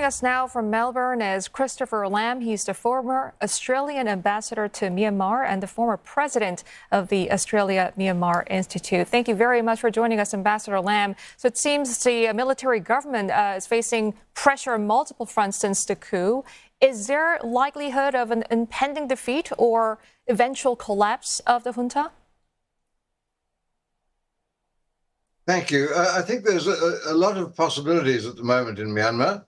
us now from Melbourne is Christopher Lam. He's the former Australian ambassador to Myanmar and the former president of the Australia-Myanmar Institute. Thank you very much for joining us, Ambassador Lam. So it seems the military government is facing pressure on multiple fronts since the coup. Is there likelihood of an impending defeat or eventual collapse of the junta? Thank you. I think there's a lot of possibilities at the moment in Myanmar,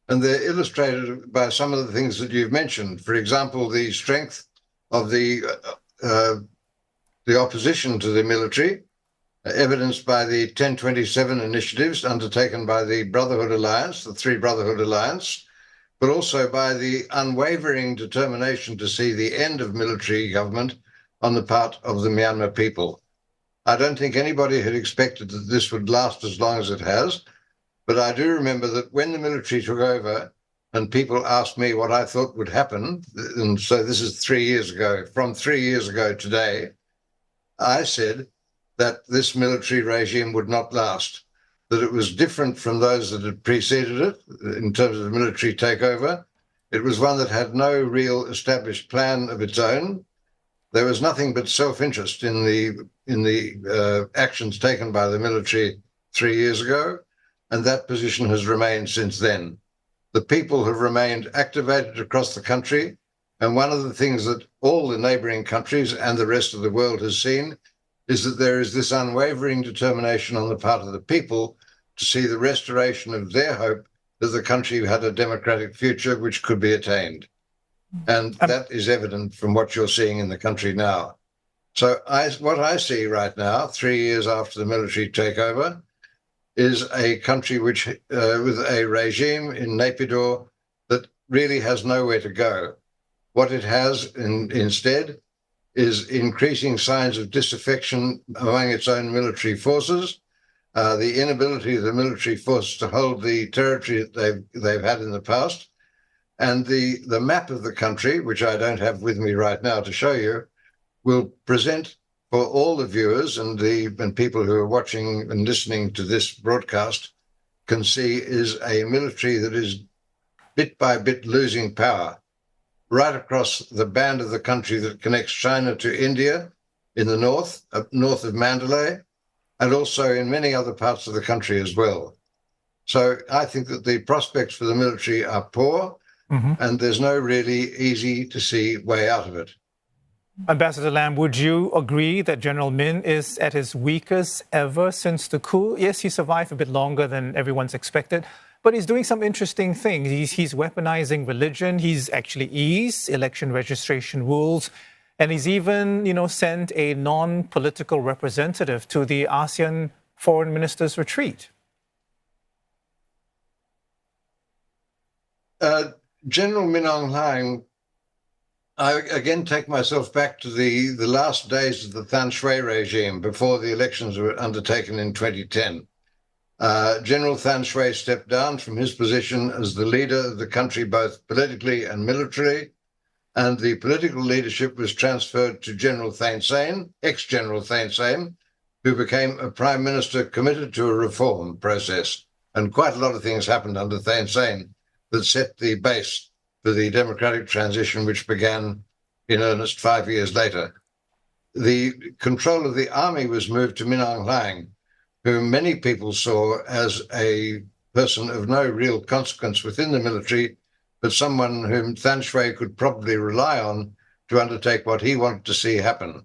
and they're illustrated by some of the things that you've mentioned. For example, the strength of the opposition to the military, evidenced by the 1027 initiatives undertaken by the Brotherhood Alliance, the Three Brotherhood Alliance, but also by the unwavering determination to see the end of military government on the part of the Myanmar people. I don't think anybody had expected that this would last as long as it has, but I do remember that when the military took over and people asked me what I thought would happen, and so this is 3 years ago, from 3 years ago today, I said that this military regime would not last, that it was different from those that had preceded it in terms of military takeover. It was one that had no real established plan of its own. There was nothing but self-interest in the actions taken by the military 3 years ago, and that position has remained since then. The people have remained activated across the country, and one of the things that all the neighbouring countries and the rest of the world has seen is that there is this unwavering determination on the part of the people to see the restoration of their hope that the country had a democratic future which could be attained. And that is evident from what you're seeing in the country now. So what I see right now, 3 years after the military takeover, is a country which, with a regime in Naypyidaw that really has nowhere to go. What it has instead is increasing signs of disaffection among its own military forces, the inability of the military forces to hold the territory that they've had in the past. And the map of the country, which I don't have with me right now to show you, will present for all the viewers and people who are watching and listening to this broadcast can see is a military that is bit by bit losing power right across the band of the country that connects China to India in the north, north of Mandalay, and also in many other parts of the country as well. So I think that the prospects for the military are poor. And there's no really easy to see way out of it. Ambassador Lam, would you agree that General Min is at his weakest ever since the coup? Yes, he survived a bit longer than everyone's expected, but he's doing some interesting things. He's weaponizing religion. He's actually eased election registration rules. And he's even, sent a non-political representative to the ASEAN Foreign Ministers Retreat. General Min Aung Hlaing, I again take myself back to the last days of the Than Shwe regime before the elections were undertaken in 2010. General Than Shwe stepped down from his position as the leader of the country, both politically and militarily, and the political leadership was transferred to General Thein Sein, ex-General Thein Sein, who became a prime minister committed to a reform process. And quite a lot of things happened under Thein Sein that set the base for the democratic transition, which began in earnest 5 years later. The control of the army was moved to Min Aung Hlaing, whom many people saw as a person of no real consequence within the military, but someone whom Than Shwe could probably rely on to undertake what he wanted to see happen.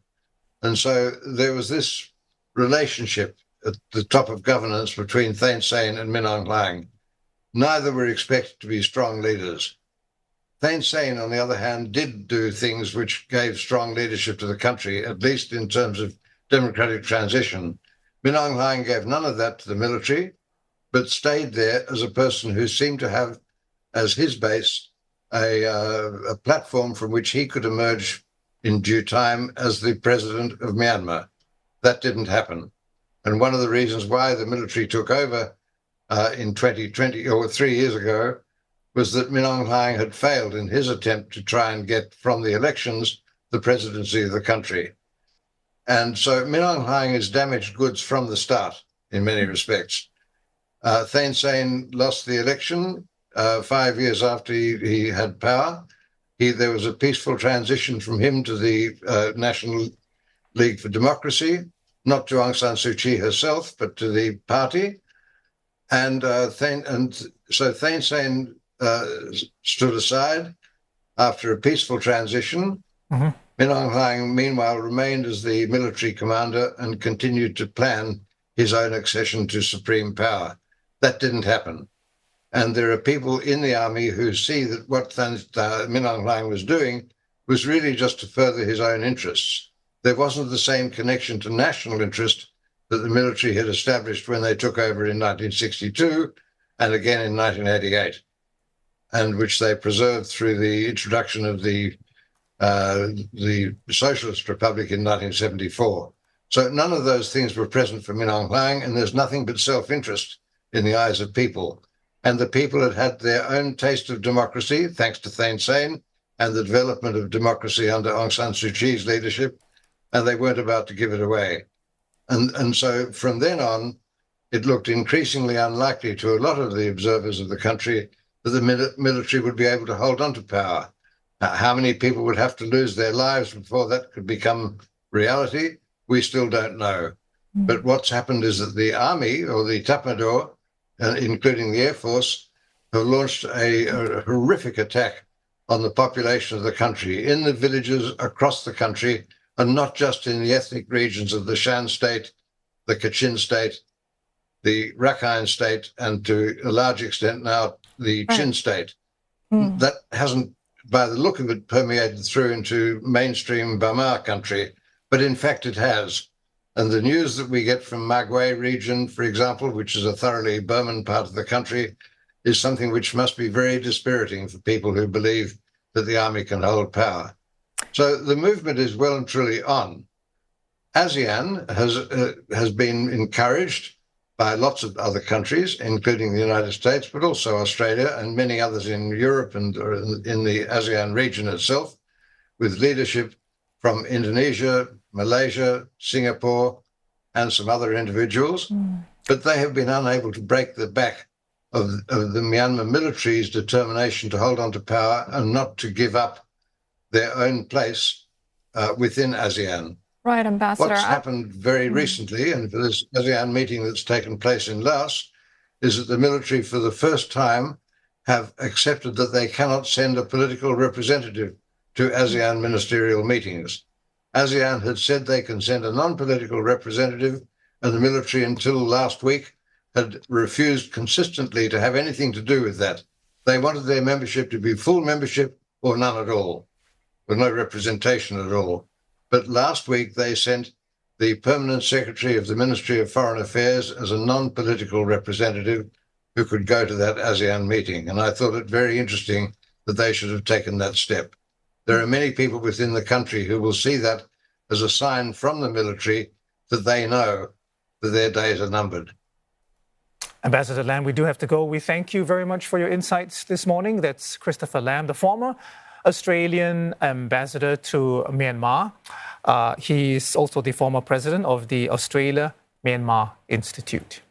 And so there was this relationship at the top of governance between Thein Sein and Min Aung Hlaing. Neither were expected to be strong leaders. Thein Sein, on the other hand, did do things which gave strong leadership to the country, at least in terms of democratic transition. Min Aung Hlaing gave none of that to the military, but stayed there as a person who seemed to have as his base a platform from which he could emerge in due time as the president of Myanmar. That didn't happen. And one of the reasons why the military took over in 2020, or 3 years ago, was that Min Aung Hlaing had failed in his attempt to try and get from the elections the presidency of the country. And so Min Aung Hlaing is damaged goods from the start in many respects. Thein Sein lost the election 5 years after he had power. There was a peaceful transition from him to the National League for Democracy, not to Aung San Suu Kyi herself, but to the party. And so Thein Sein stood aside after a peaceful transition. Mm-hmm. Min Aung Hlaing, meanwhile, remained as the military commander and continued to plan his own accession to supreme power. That didn't happen. And there are people in the army who see that what Min Aung Hlaing was doing was really just to further his own interests. There wasn't the same connection to national interest that the military had established when they took over in 1962 and again in 1988, and which they preserved through the introduction of the Socialist Republic in 1974. So none of those things were present for Min Aung Hlaing, and there's nothing but self-interest in the eyes of people. And the people had their own taste of democracy, thanks to Thein Sein and the development of democracy under Aung San Suu Kyi's leadership, and they weren't about to give it away. And so from then on, it looked increasingly unlikely to a lot of the observers of the country that the military would be able to hold on to power. How many people would have to lose their lives before that could become reality, we still don't know. But what's happened is that the army, or the Tatmadaw, including the Air Force, have launched a horrific attack on the population of the country, in the villages across the country, and not just in the ethnic regions of the Shan State, the Kachin State, the Rakhine State, and to a large extent now the Chin State. That hasn't, by the look of it, permeated through into mainstream Burma country, but in fact it has. And the news that we get from Magway region, for example, which is a thoroughly Burman part of the country, is something which must be very dispiriting for people who believe that the army can hold power. So the movement is well and truly on. ASEAN has been encouraged by lots of other countries, including the United States, but also Australia and many others in Europe and in the ASEAN region itself, with leadership from Indonesia, Malaysia, Singapore, and some other individuals. But they have been unable to break the back of the Myanmar military's determination to hold on to power and not to give up their own place within ASEAN. Right, Ambassador. What's happened very recently, and for this ASEAN meeting that's taken place in Laos, is that the military for the first time have accepted that they cannot send a political representative to ASEAN ministerial meetings. ASEAN had said they can send a non-political representative, and the military until last week had refused consistently to have anything to do with that. They wanted their membership to be full membership or none at all, with no representation at all. But last week they sent the permanent secretary of the Ministry of Foreign Affairs as a non-political representative who could go to that ASEAN meeting. And I thought it very interesting that they should have taken that step. There are many people within the country who will see that as a sign from the military that they know that their days are numbered. Ambassador Lam, we do have to go. We thank you very much for your insights this morning. That's Christopher Lam, the former Australian ambassador to Myanmar. He's also the former president of the Australia-Myanmar Institute.